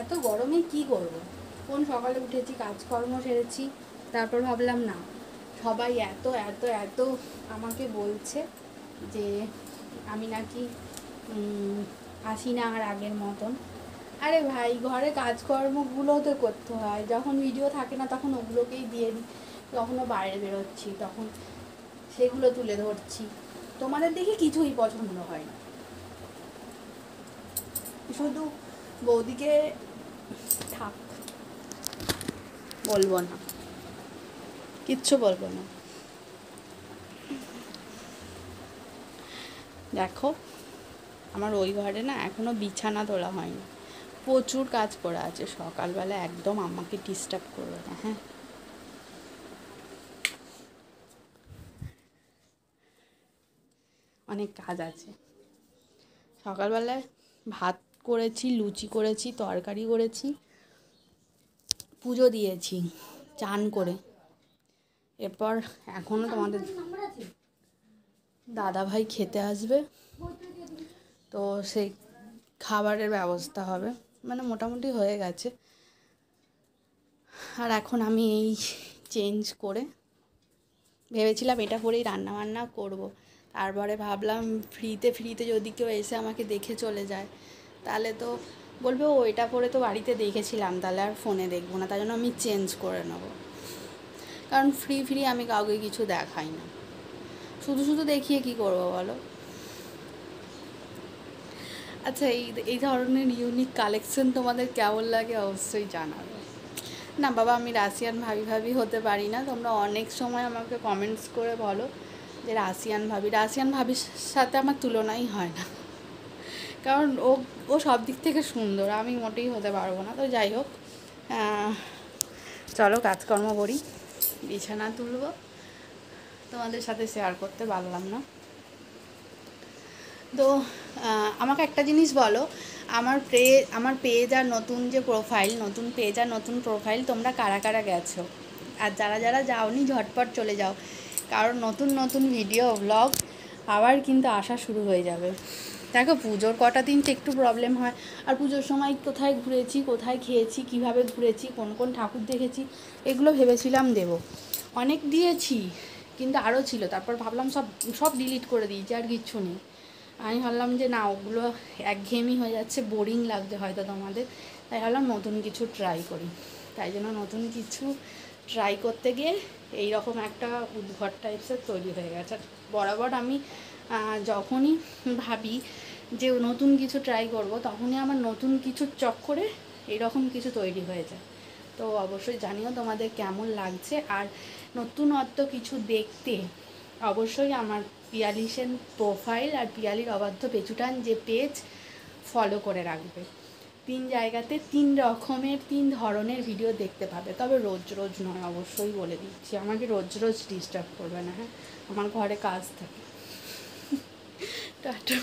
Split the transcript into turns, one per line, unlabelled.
এত গরমে কি করব? কোন সকালে উঠেছি, কাজকর্ম সেরেছি, তারপর ভাবলাম না, সবাই এত এত এত আমাকে বলছে যে আমি নাকি আসি না আর আগের মতন। আরে ভাই, ঘরে কাজকর্মগুলো তো করতে হয়, যখন ভিডিও থাকে না তখন ওগুলোকেই দিয়ে দিই, তখনও বাইরে বেরোচ্ছি তখন সেগুলো তুলে ধরছি। তোমাদের দেখি কিছুই পছন্দ হয় না, শুধু বৌদিকে থাক, বলবো না, কিচ্ছু বলবো না। দেখো, আমার ওই ঘরে না এখনো বিছানা তোলা হয়নি, প্রচুর কাজ করা আছে। সকালবেলা একদম আমাকে ডিস্টার্ব করবে না, হ্যাঁ? অনেক কাজ আছে। সকালবেলায় ভাত করেছি, লুচি করেছি, তরকারি করেছি, পুজো দিয়েছি চান করে। এরপর এখনও তোমাদের দাদা ভাই খেতে আসবে, তো সেই খাবারের ব্যবস্থা হবে, মানে মোটামুটি হয়ে গেছে। আর এখন আমি এই চেঞ্জ করে ভেবেছিলাম এটা পরেই রান্নাবান্না করব, তারপরে ভাবলাম ফ্রিতে যদি কেউ এসে আমাকে দেখে চলে যায় তাহলে তো বলবে ও এটা পরে তো বাড়িতে দেখেছিলাম, তাহলে আর ফোনে দেখবো না, তাই জন্য আমি চেঞ্জ করে নেবো। কারণ ফ্রি আমি কাউকে কিছু দেখাই না, শুধু দেখিয়ে কি করবো বলো? আচ্ছা, এই ধরনের ইউনিক কালেকশন তোমাদের কেমন লাগে অবশ্যই জানাবে। না বাবা, আমি রাশিয়ান ভাবি হতে পারি না। তোমরা অনেক সময় আমাকে কমেন্টস করে বলো যে রাশিয়ান ভাবির সাথে আমার তুলনাই হয় না, কারণ ও সব দিক থেকে সুন্দর, আমি মোটেই হতে পারবো না। তো যাই হোক, চলো কাজকর্ম করি, বিছানা তুলবো, তোমাদের সাথে শেয়ার করতে পারলাম না। তো আমাকে একটা জিনিস বলো, আমার পেজ আর নতুন প্রোফাইল তোমরা কারা কারা গেছো? আর যারা যাওনি ঝটপট চলে যাও, কারণ নতুন ভিডিও ব্লগ আবার কিন্তু আসা শুরু হয়ে যাবে। দেখো, পুজোর কটা দিন তো একটু প্রবলেম হয়, আর পুজোর সময় কোথায় ঘুরেছি, কোথায় খেয়েছি, কিভাবে ঘুরেছি, কোন ঠাকুর দেখেছি, এগুলো ভেবেছিলাম দেব, অনেক দিয়েছি, কিন্তু আরও ছিল। তারপর ভাবলাম সব ডিলিট করে দিয়েছি, আর কিচ্ছু নেই। আমি ভাবলাম যে না, ওগুলো একঘেয়েমি হয়ে যাচ্ছে, বোরিং লাগছে হয়তো তোমাদের, তাই ভাবলাম নতুন কিছু ট্রাই করি। তাই জন্য নতুন কিছু ট্রাই করতে গিয়ে এইরকম একটা উদ্ভট টাইপসের তৈরি হয়ে গেছে। বরাবর আমি যখনই ভাবি যে নতুন কিছু ট্রাই করব, তখনই আমার নতুন কিছুর চক্করে এইরকম কিছু তৈরি হয়ে যায়। তো অবশ্যই জানিও তোমাদের কেমন লাগছে, আর নতুনত্ব কিছু দেখতে অবশ্যই আমার পিয়ালি সেন প্রোফাইল আর পিয়ালির অবাধ্য পেছুটান যে পেজ ফলো করে রাখবে। 3 জায়গাতে 3 ধরনের ভিডিও দেখতে পাবে, তবে রোজ নয়, অবশ্যই বলে দিচ্ছি। আমাকে রোজ ডিস্টার্ব করবে না, হ্যাঁ? আমার ঘরে কাজ থাকে। টাটা।